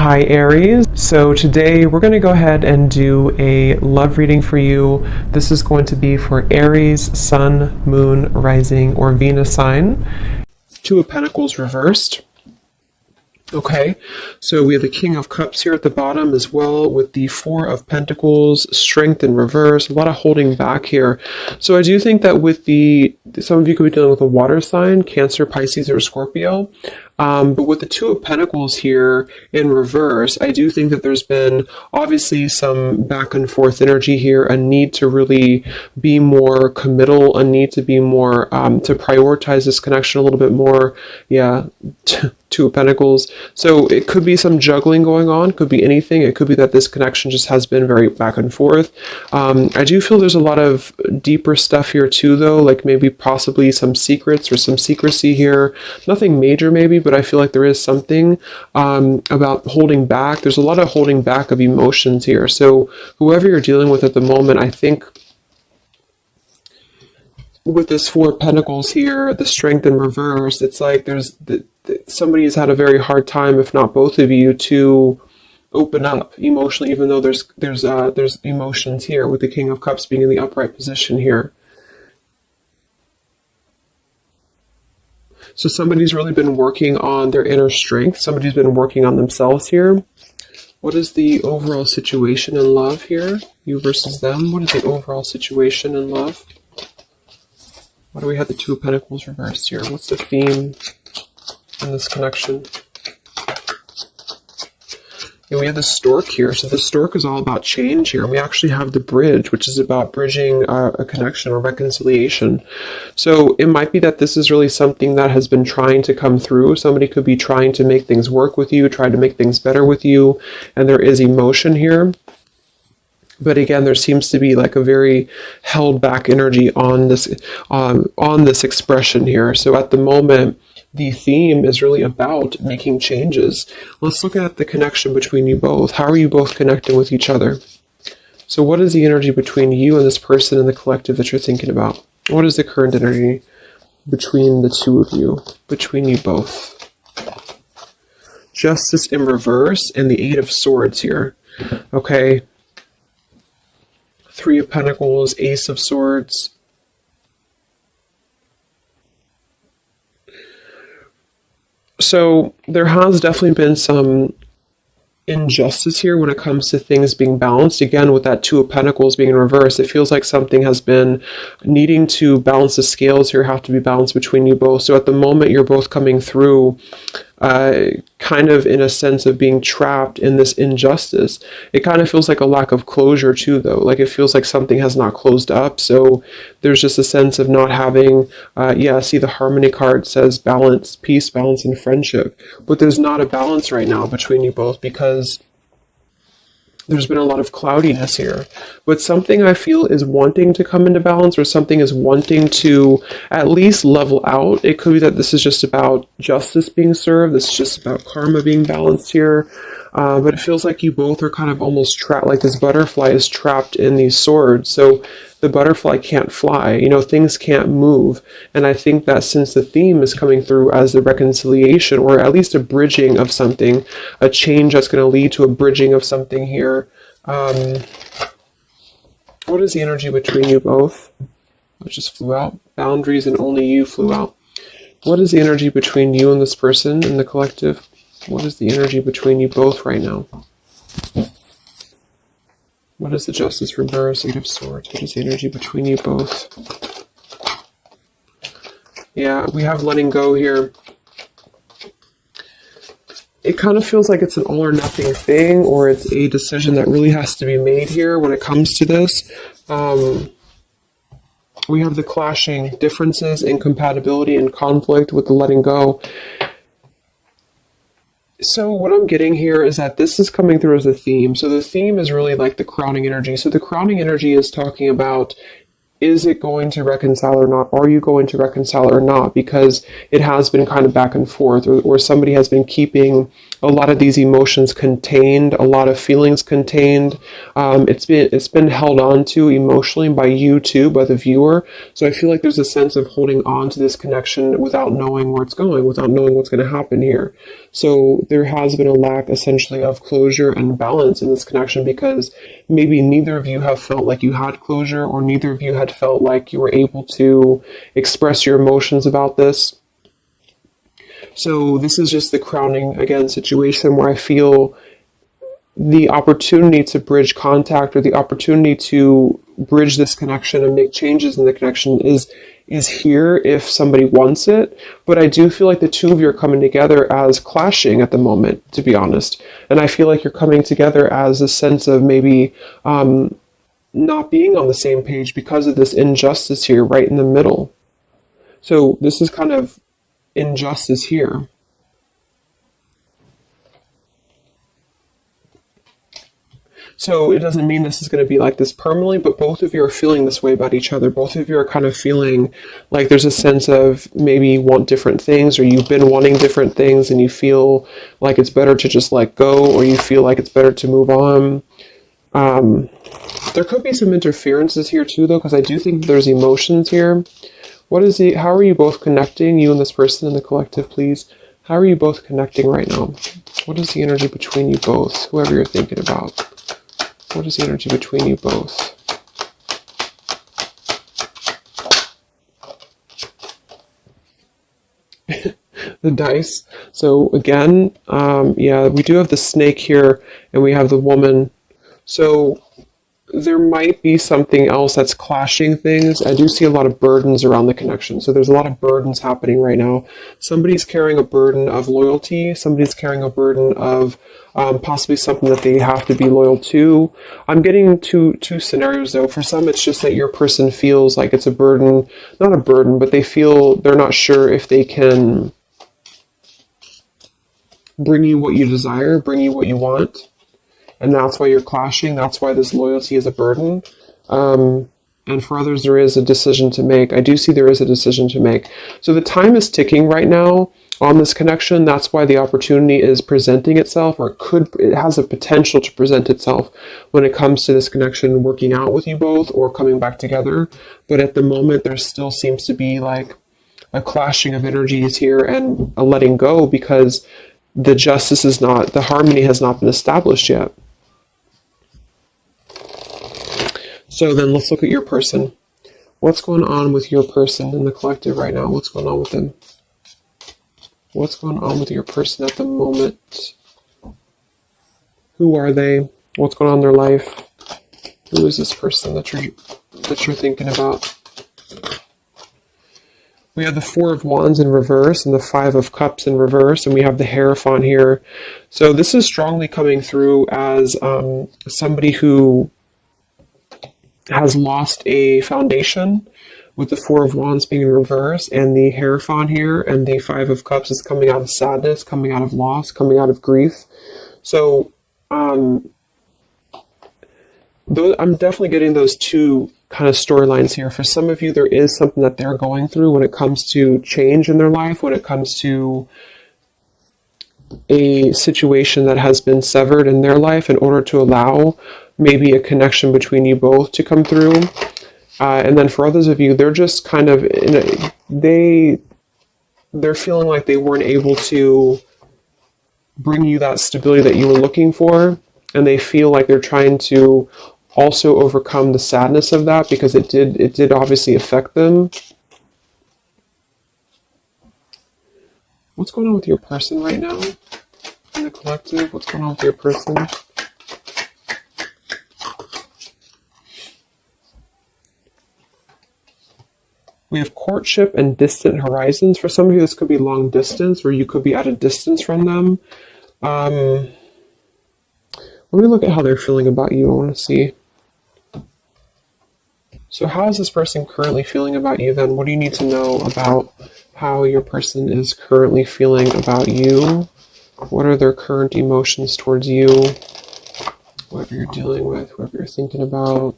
Hi Aries. So today we're going to go ahead and do a love reading for you. This is going to be for Aries, Sun, Moon, Rising, or Venus sign. Two of Pentacles reversed. Okay, so we have the King of Cups here at the bottom as well with the Four of Pentacles, Strength in reverse, a lot of holding back here. So I do think that with some of you could be dealing with a water sign, Cancer, Pisces, or Scorpio. But with the Two of Pentacles here in reverse, I do think that there's been obviously some back and forth energy here, a need to really be more committal, a need to be more, to prioritize this connection a little bit more. Yeah, Two of Pentacles. So it could be some juggling going on, could be anything. It could be that this connection just has been very back and forth. I do feel there's a lot of deeper stuff here too, though, like maybe possibly some secrets or some secrecy here. Nothing major maybe, but I feel like there is something about holding back. There's a lot of holding back of emotions here. So whoever you're dealing with at the moment, I think with this Four of Pentacles here, the Strength in reverse, it's like somebody has had a very hard time, if not both of you, to open up emotionally, even though there's emotions here with the King of Cups being in the upright position here. So somebody's really been working on their inner strength. Somebody's been working on themselves here. What is the overall situation in love here? You versus them. What is the overall situation in love? Why do we have the Two of Pentacles reversed here? What's the theme in this connection? And we have the Stork here. So the Stork is all about change here. And we actually have the Bridge, which is about bridging a connection or reconciliation. So it might be that this is really something that has been trying to come through. Somebody could be trying to make things work with you, try to make things better with you. And there is emotion here. But again, there seems to be like a very held back energy on this expression here. So at the moment, the theme is really about making changes. Let's look at the connection between you both. How are you both connecting with each other? So what is the energy between you and this person and the collective that you're thinking about? What is the current energy between the two of you, between you both? Justice in reverse and the Eight of Swords here. Okay. Three of Pentacles, Ace of Swords. So there has definitely been some injustice here when it comes to things being balanced. Again, with that Two of Pentacles being in reverse, it feels like something has been needing to balance. The scales here have to be balanced between you both. So at the moment, you're both coming through kind of in a sense of being trapped in this injustice. It kind of feels like a lack of closure too, though. Like it feels like something has not closed up. So there's just a sense of not having, see the Harmony card says balance, peace, balance, and friendship. But there's not a balance right now between you both because there's been a lot of cloudiness here, but something I feel is wanting to come into balance, or something is wanting to at least level out. It could be that this is just about justice being served. This is just about karma being balanced here. But it feels like you both are kind of almost trapped, like this butterfly is trapped in these swords. So the butterfly can't fly, you know, things can't move. And I think that since the theme is coming through as the reconciliation, or at least a bridging of something, a change that's going to lead to a bridging of something here. What is the energy between you both? It just flew out. Boundaries and only you flew out. What is the energy between you and this person in the collective? What is the energy between you both right now? What is the Justice reverse? Eight of Swords. What is the energy between you both? Yeah, we have letting go here. It kind of feels like it's an all or nothing thing, or it's a decision that really has to be made here when it comes to this. We have the clashing differences, incompatibility, and conflict with the letting go. So what I'm getting here is that this is coming through as a theme. So the theme is really like the crowning energy. So the crowning energy is talking about, is it going to reconcile or not? Are you going to reconcile or not? Because it has been kind of back and forth, or somebody has been keeping a lot of these emotions contained, a lot of feelings contained. It's been held on to emotionally by you too, by the viewer. So I feel like there's a sense of holding on to this connection without knowing where it's going, without knowing what's going to happen here. So there has been a lack essentially of closure and balance in this connection because maybe neither of you have felt like you had closure, or neither of you had felt like you were able to express your emotions about this. So this is just the crowning, again, situation where I feel the opportunity to bridge contact, or the opportunity to bridge this connection and make changes in the connection is here if somebody wants it. But I do feel like the two of you are coming together as clashing at the moment, to be honest. And I feel like you're coming together as a sense of maybe not being on the same page because of this injustice here right in the middle. So this is kind of injustice here. So it doesn't mean this is going to be like this permanently, but both of you are feeling this way about each other. Both of you are kind of feeling like there's a sense of maybe you want different things, or you've been wanting different things and you feel like it's better to just let go, or you feel like it's better to move on. There could be some interferences here too, though, because I do think there's emotions here. How are you both connecting, you and this person in the collective, please? How are you both connecting right now? What is the energy between you both, whoever you're thinking about? What is the energy between you both? The dice. So again, yeah, we do have the snake here, and we have the woman. So there might be something else that's clashing things. I do see a lot of burdens around the connection. So there's a lot of burdens happening right now. Somebody's carrying a burden of loyalty. Somebody's carrying a burden of possibly something that they have to be loyal to. I'm getting two scenarios though. For some, it's just that your person feels like it's a burden, not a burden, but they feel they're not sure if they can bring you what you desire, bring you what you want. And that's why you're clashing. That's why this loyalty is a burden. And for others, there is a decision to make. I do see there is a decision to make. So the time is ticking right now on this connection. That's why the opportunity is presenting itself, or it has a potential to present itself when it comes to this connection working out with you both or coming back together. But at the moment, there still seems to be like a clashing of energies here and a letting go, because the harmony has not been established yet. So then let's look at your person. What's going on with your person in the collective right now? What's going on with them? What's going on with your person at the moment? Who are they? What's going on in their life? Who is this person that you're thinking about? We have the Four of Wands in reverse and the Five of Cups in reverse, and we have the Hierophant here. So this is strongly coming through as somebody who has lost a foundation, with the Four of Wands being in reverse, and the Hierophant here, and the Five of Cups is coming out of sadness, coming out of loss, coming out of grief. So I'm definitely getting those two kind of storylines here. For some of you, there is something that they're going through when it comes to change in their life, when it comes to a situation that has been severed in their life in order to allow maybe a connection between you both to come through. And then for others of you, they're just kind of they're feeling like they weren't able to bring you that stability that you were looking for, and they feel like they're trying to also overcome the sadness of that, because it did obviously affect them. What's going on with your person right now in the collective? What's going on with your person? We have courtship and distant horizons. For some of you, this could be long distance, or you could be at a distance from them. Let me look at how they're feeling about you. I want to see. So how is this person currently feeling about you then? What do you need to know about how your person is currently feeling about you? What are their current emotions towards you? Whoever you're dealing with, whoever you're thinking about.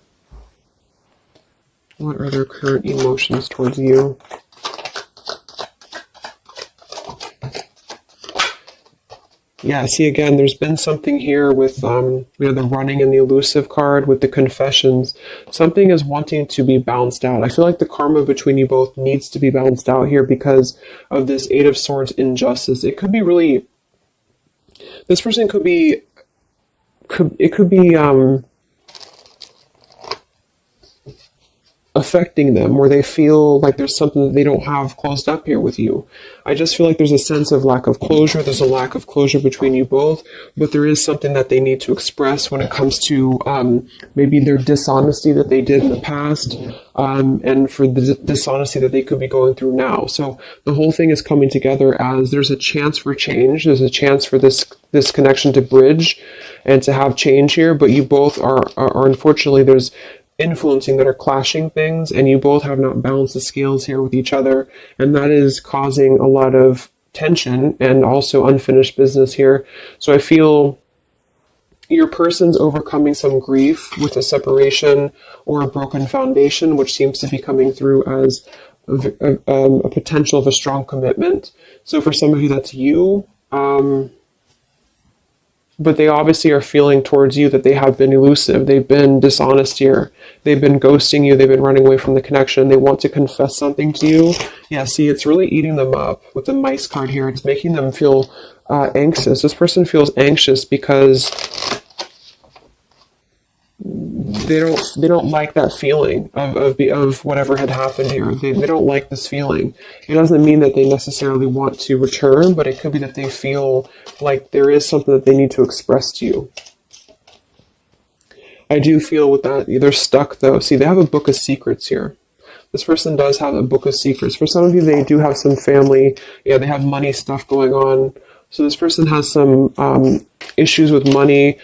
What are their current emotions towards you? Yeah, see, again, there's been something here with we have the running and the elusive card with the confessions. Something is wanting to be balanced out. I feel like the karma between you both needs to be balanced out here because of this Eight of Swords injustice. It could be really This person could be, it could be affecting them, where they feel like there's something that they don't have closed up here with you. I just feel like there's a sense of lack of closure. There's a lack of closure between you both, but there is something that they need to express when it comes to maybe their dishonesty that they did in the past, and for the dishonesty that they could be going through now. So the whole thing is coming together as there's a chance for change. There's a chance for this connection to bridge and to have change here, but you both are unfortunately, there's influencing that are clashing things, and you both have not balanced the scales here with each other, and that is causing a lot of tension and also unfinished business here. So I feel your person's overcoming some grief with a separation or a broken foundation, which seems to be coming through as a potential of a strong commitment. So for some of you, that's you. But they obviously are feeling towards you that they have been elusive. They've been dishonest here. They've been ghosting you. They've been running away from the connection. They want to confess something to you. Yeah, see, it's really eating them up with the mice card here. It's making them feel anxious. This person feels anxious because they don't like that feeling of whatever had happened here. They don't like this feeling. It doesn't mean that they necessarily want to return, but it could be that they feel like there is something that they need to express to you. I do feel with that, they're stuck though. See, they have a book of secrets here. This person does have a book of secrets. For some of you, they do have some family, yeah, they have money stuff going on. So this person has some issues with money.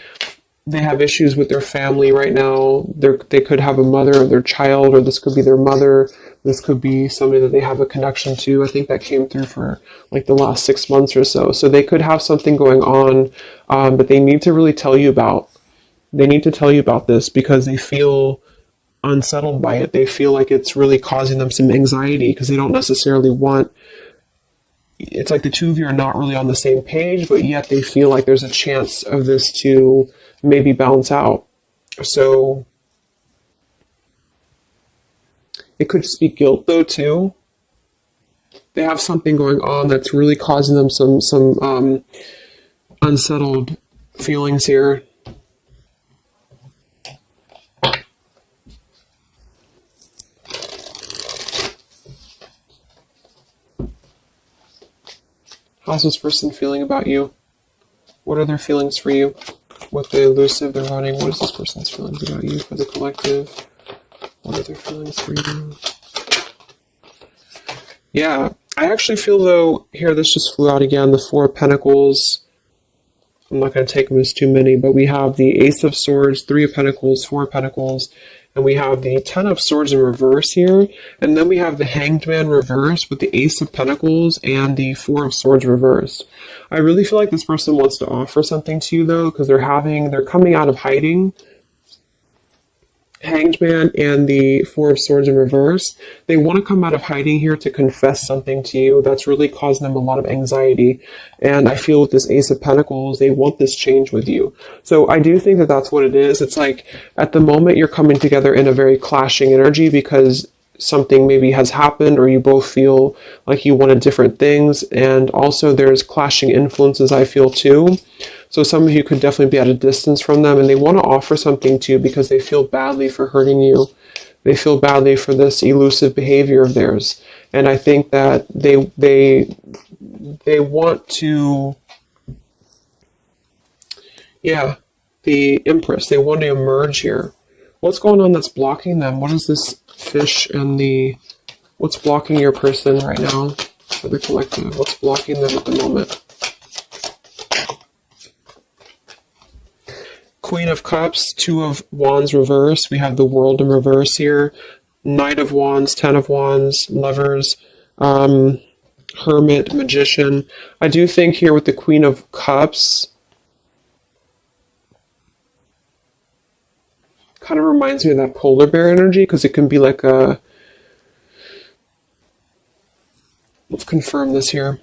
They have issues with their family right now. They could have a mother or their child, or this could be their mother. This could be somebody that they have a connection to. I think that came through for like the last 6 months or so. So they could have something going on, but they need to really tell you about. They need to tell you about this because they feel unsettled by it. They feel like it's really causing them some anxiety because they don't necessarily want. It's like the two of you are not really on the same page, but yet they feel like there's a chance of this to maybe balance out. So it could just be guilt though too. They have something going on that's really causing them some unsettled feelings here. How's this person feeling about you? What are their feelings for you? What the elusive, they're running. What is this person's feelings about you for the collective? What are their feelings for you? Yeah, I actually feel though, here this just flew out again, the Four of Pentacles. I'm not going to take them as too many, but we have the Ace of Swords, Three of Pentacles, Four of Pentacles, and we have the Ten of Swords in reverse here, and then we have the Hanged Man reverse with the Ace of Pentacles and the Four of Swords reversed. I really feel like this person wants to offer something to you though, because they're coming out of hiding. Hanged Man and the Four of Swords in reverse. They want to come out of hiding here to confess something to you that's really causing them a lot of anxiety. And I feel with this Ace of Pentacles, they want this change with you. So I do think that that's what it is. It's like at the moment you're coming together in a very clashing energy because something maybe has happened or you both feel like you wanted different things. And also there's clashing influences, I feel too. So some of you could definitely be at a distance from them and they want to offer something to you because they feel badly for hurting you. They feel badly for this elusive behavior of theirs. And I think that they want to, yeah, the Empress, they want to emerge here. What's going on that's blocking them? What is this fish and what's blocking your person right now for the collective? What's blocking them at the moment? Queen of Cups, Two of Wands reverse. We have the World in reverse here. Knight of Wands, Ten of Wands, Lovers, Hermit, Magician. I do think here with the Queen of Cups, kind of reminds me of that polar bear energy because it can be like a, let's confirm this here.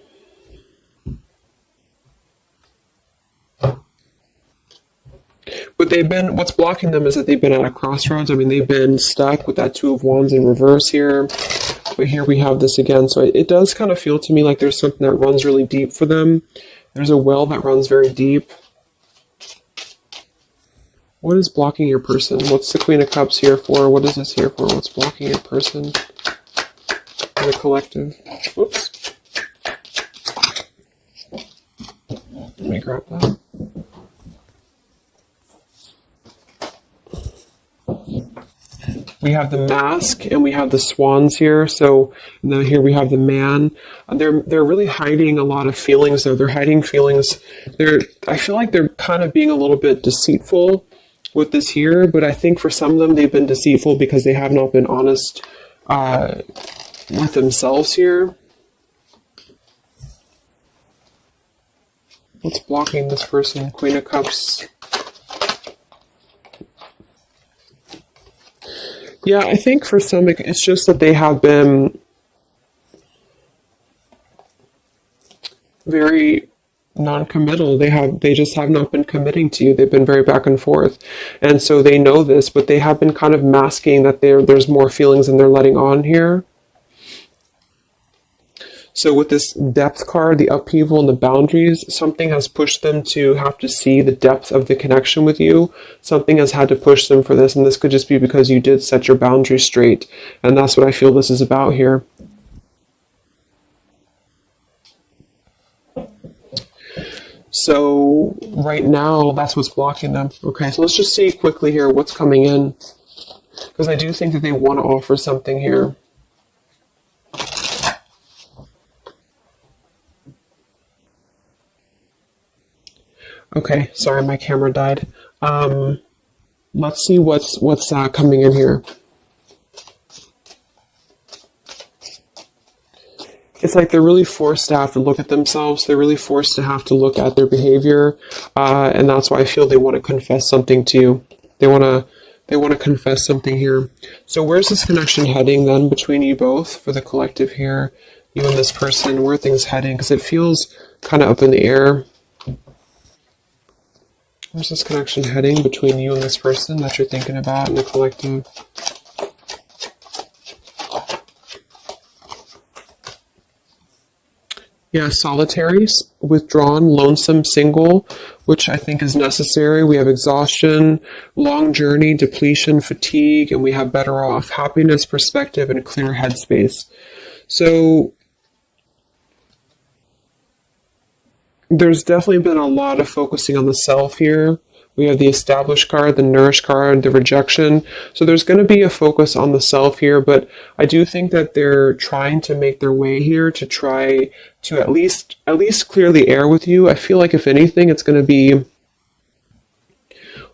But what's blocking them is that they've been at a crossroads. I mean, they've been stuck with that Two of Wands in reverse here. But here we have this again. So it does kind of feel to me like there's something that runs really deep for them. There's a well that runs very deep. What is blocking your person? What's the Queen of Cups here for? What is this here for? What's blocking your person? For the collective. Oops. Let me grab that. We have the Mask and we have the Swans here. So now here we have the Man. They're really hiding a lot of feelings though. They're hiding feelings. I feel like they're kind of being a little bit deceitful with this here, but I think for some of them they've been deceitful because they have not been honest with themselves here. What's blocking this person? Queen of Cups. Yeah, I think for some it's just that they have been very non-committal. They just have not been committing to you. They've been very back and forth. And so they know this, but they have been kind of masking that there's more feelings than they're letting on here. So with this depth card, the upheaval and the boundaries, something has pushed them to have to see the depth of the connection with you. Something has had to push them for this, and this could just be because you did set your boundaries straight. And that's what I feel this is about here. So right now, that's what's blocking them. Okay, so let's just see quickly here what's coming in. Because I do think that they want to offer something here. Okay, sorry, my camera died. Let's see what's coming in here. It's like they're really forced to have to look at themselves. They're really forced to have to look at their behavior, and that's why I feel they want to confess something to you. They want to confess something here. So where's this connection heading then between you both for the collective here? You and this person, where are things heading? Because it feels kind of up in the air. Where's this connection heading between you and this person that you're thinking about in the collective? Yeah, solitary, withdrawn, lonesome, single, which I think is necessary. We have exhaustion, long journey, depletion, fatigue, and we have better off, happiness, perspective, and clear headspace. So there's definitely been a lot of focusing on the self here. We have the established card, the nourished card, the rejection. So there's going to be a focus on the self here, but I do think that they're trying to make their way here to try to at least clear the air with you. I feel like if anything, it's going to be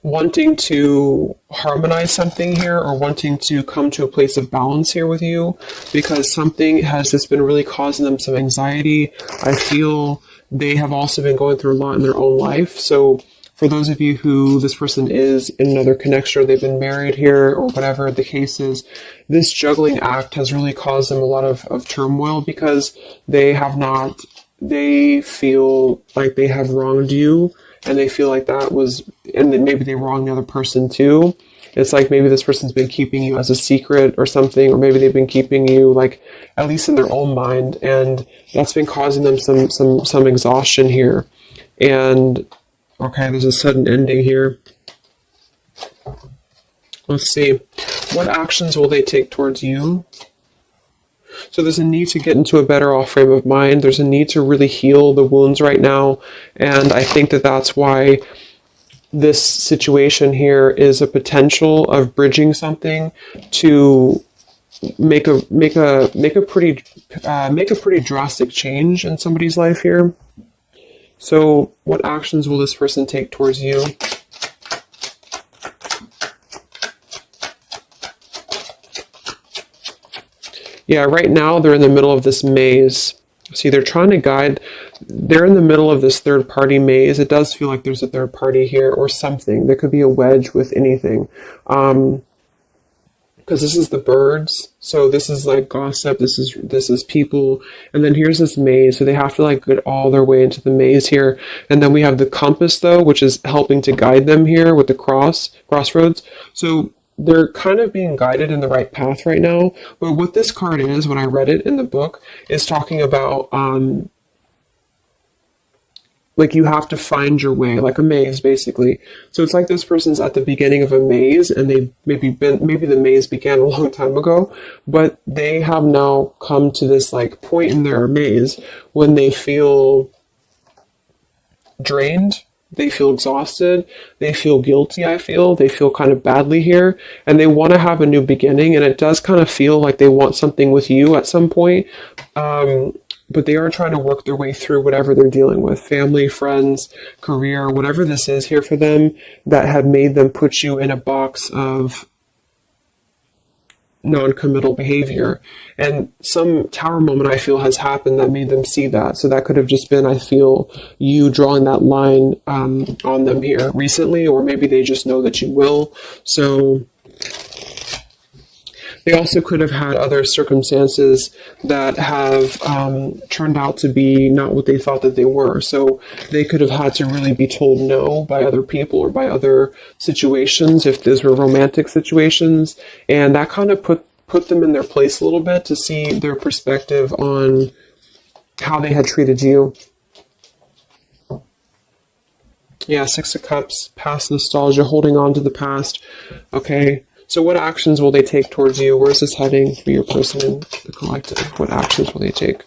wanting to harmonize something here or wanting to come to a place of balance here with you because something has just been really causing them some anxiety. I feel they have also been going through a lot in their own life. So for those of you who this person is in another connection or they've been married here or whatever the case is, this juggling act has really caused them a lot of turmoil because they feel like they have wronged you and they feel like that was, and then maybe they wronged the other person too. It's like maybe this person's been keeping you as a secret or something, or maybe they've been keeping you like at least in their own mind, and that's been causing them some exhaustion here. And okay, there's a sudden ending here. Let's see. What actions will they take towards you? So there's a need to get into a better off frame of mind. There's a need to really heal the wounds right now. And I think that that's why this situation here is a potential of bridging something to make a pretty drastic change in somebody's life here. So what actions will this person take towards you? Yeah, right now they're in the middle of this maze. See, they're trying to guide. They're in the middle of this third party maze. It does feel like there's a third party here or something. There could be a wedge with anything. Because this is the birds, so this is like gossip, this is people, and then here's this maze, so they have to like get all their way into the maze here, and then we have the compass though, which is helping to guide them here with the crossroads, so they're kind of being guided in the right path right now, but what this card is, when I read it in the book, is talking about like you have to find your way, like a maze, basically. So it's like this person's at the beginning of a maze, and maybe the maze began a long time ago, but they have now come to this like point in their maze when they feel drained, they feel exhausted, they feel guilty, they feel kind of badly here, and they want to have a new beginning, and it does kind of feel like they want something with you at some point. But they are trying to work their way through whatever they're dealing with, family, friends, career, whatever this is here for them that have made them put you in a box of non-committal behavior. And some tower moment I feel has happened that made them see that. So that could have just been, I feel, you drawing that line on them here recently, or maybe they just know that you will. So they also could have had other circumstances that have turned out to be not what they thought that they were. So they could have had to really be told no by other people or by other situations, if those were romantic situations. And that kind of put them in their place a little bit to see their perspective on how they had treated you. Yeah, Six of Cups, past nostalgia, holding on to the past. Okay. So what actions will they take towards you? Where is this heading for your person in the collective? What actions will they take?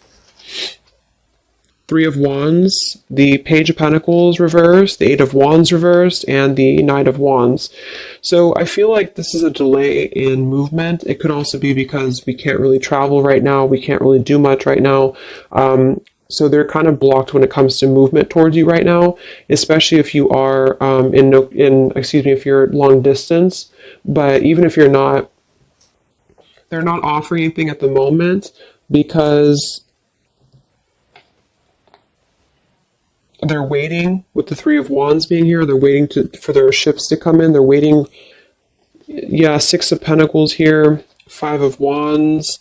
Three of Wands, the Page of Pentacles reversed, the Eight of Wands reversed, and the Knight of Wands. So I feel like this is a delay in movement. It could also be because we can't really travel right now. We can't really do much right now. So they're kind of blocked when it comes to movement towards you right now, especially if you are if you're long distance. But even if you're not, they're not offering anything at the moment because they're waiting with the Three of Wands being here. They're waiting for their ships to come in. They're waiting. Yeah, Six of Pentacles here, Five of Wands.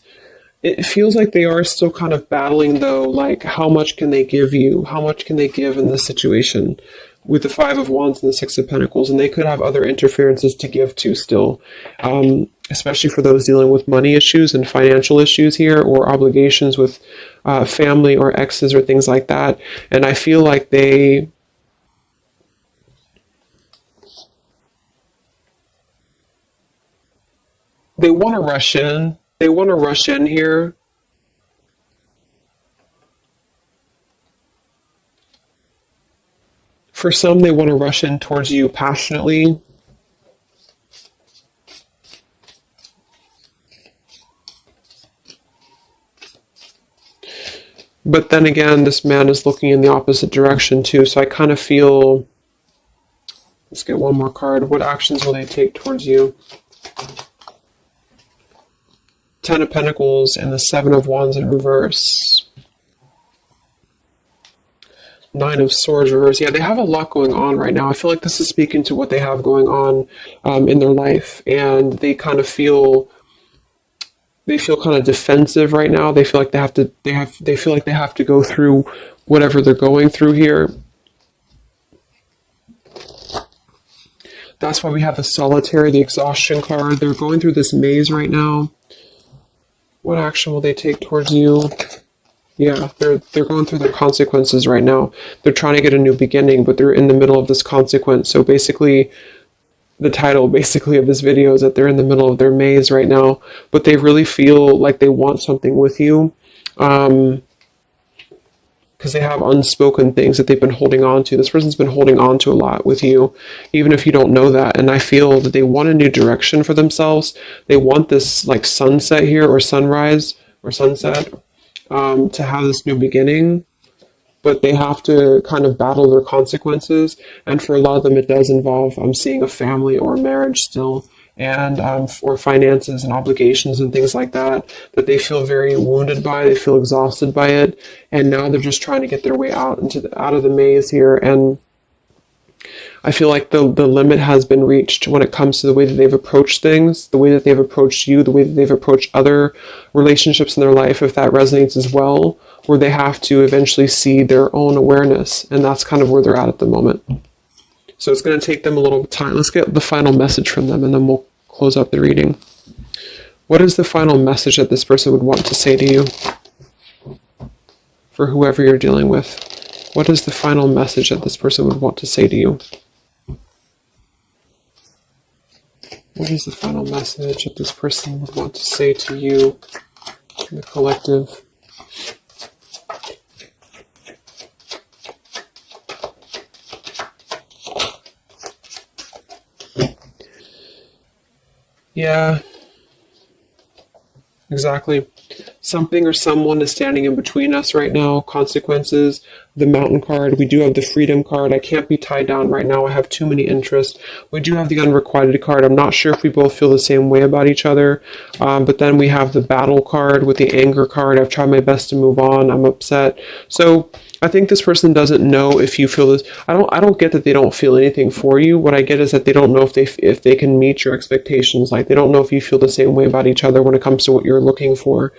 It feels like they are still kind of battling, though, like how much can they give you? How much can they give in this situation with the Five of Wands and the Six of Pentacles? And they could have other interferences to give to still, especially for those dealing with money issues and financial issues here, or obligations with family or exes or things like that. And I feel like they want to rush in. They want to rush in here. For some, they want to rush in towards you passionately. But then again, this man is looking in the opposite direction too. So I kind of feel, let's get one more card. What actions will they take towards you? Ten of Pentacles and the Seven of Wands in reverse. Nine of Swords reverse. Yeah, they have a lot going on right now. I feel like this is speaking to what they have going on in their life, and they kind of feel kind of defensive right now. They feel like they feel like they have to go through whatever they're going through here. That's why we have the Solitary, the exhaustion card. They're going through this maze right now. What action will they take towards you? Yeah, they're going through their consequences right now. They're trying to get a new beginning, but they're in the middle of this consequence. So basically, the title of this video is that they're in the middle of their maze right now, but they really feel like they want something with you. Because they have unspoken things that they've been holding on to. This person's been holding on to a lot with you, even if you don't know that. And I feel that they want a new direction for themselves. They want this like sunset here, or sunrise, or sunset, to have this new beginning. But they have to kind of battle their consequences. And for a lot of them, it does involve, I'm seeing a family or marriage still, and or finances and obligations and things like that they feel very wounded by. They feel exhausted by it, and now they're just trying to get their way out of the maze here. And I feel like the limit has been reached when it comes to the way that they've approached things, the way that they've approached you, the way that they've approached other relationships in their life, if that resonates as well, where they have to eventually see their own awareness, and that's kind of where they're at the moment. So it's going to take them a little time. Let's get the final message from them, and then we'll close up the reading. What is the final message that this person would want to say to you? For whoever you're dealing with. What is the final message that this person would want to say to you? What is the final message that this person would want to say to you, the collective? Yeah, exactly. Something or someone is standing in between us right now. Consequences, the mountain card. We do have the freedom card. I can't be tied down right now. I have too many interests. We do have the unrequited card. I'm not sure if we both feel the same way about each other. But then we have the battle card with the anger card. I've tried my best to move on. I'm upset. So I think this person doesn't know if you feel this. I don't get that they don't feel anything for you. What I get is that they don't know if they can meet your expectations. Like, they don't know if you feel the same way about each other when it comes to what you're looking for.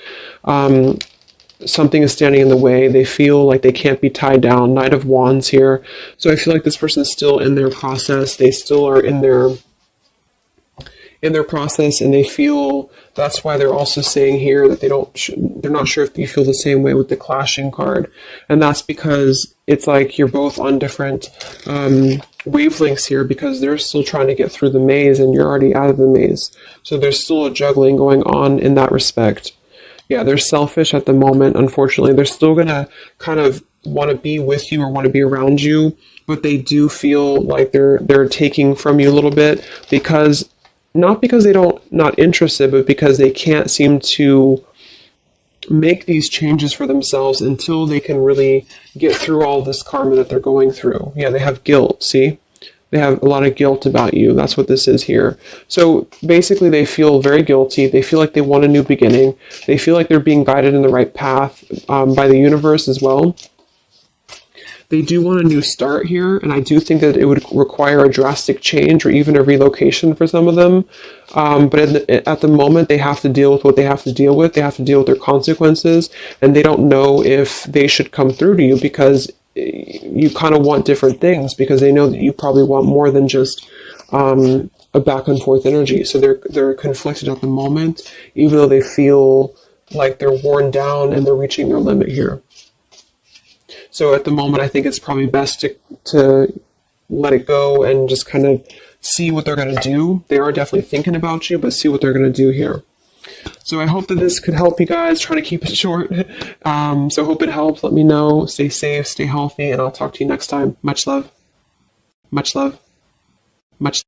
Something is standing in the way. They feel like they can't be tied down. Knight of Wands here. So I feel like this person is still in their process. They still are in their process, and they feel that's why they're also saying here that they're not sure if you feel the same way with the clashing card. And that's because it's like you're both on different wavelengths here, because they're still trying to get through the maze and you're already out of the maze. So there's still a juggling going on in that respect. Yeah, they're selfish at the moment, unfortunately. They're still going to kind of want to be with you or want to be around you, but they do feel like they're taking from you a little bit, because not because they don't not interested, but because they can't seem to make these changes for themselves until they can really get through all this karma that they're going through. Yeah, they have guilt, see? They have a lot of guilt about you. That's what this is here. So basically they feel very guilty. They feel like they want a new beginning. They feel like they're being guided in the right path by the universe as well. They do want a new start here, and I do think that it would require a drastic change or even a relocation for some of them. But at the moment, they have to deal with what they have to deal with. They have to deal with their consequences, and they don't know if they should come through to you, because you kind of want different things, because they know that you probably want more than just a back and forth energy. So they're conflicted at the moment, even though they feel like they're worn down and they're reaching their limit here. So at the moment, I think it's probably best to let it go and just kind of see what they're going to do. They are definitely thinking about you, but see what they're going to do here. So I hope that this could help you guys. Trying to keep it short. So hope it helps. Let me know. Stay safe, stay healthy, and I'll talk to you next time. Much love. Much love. Much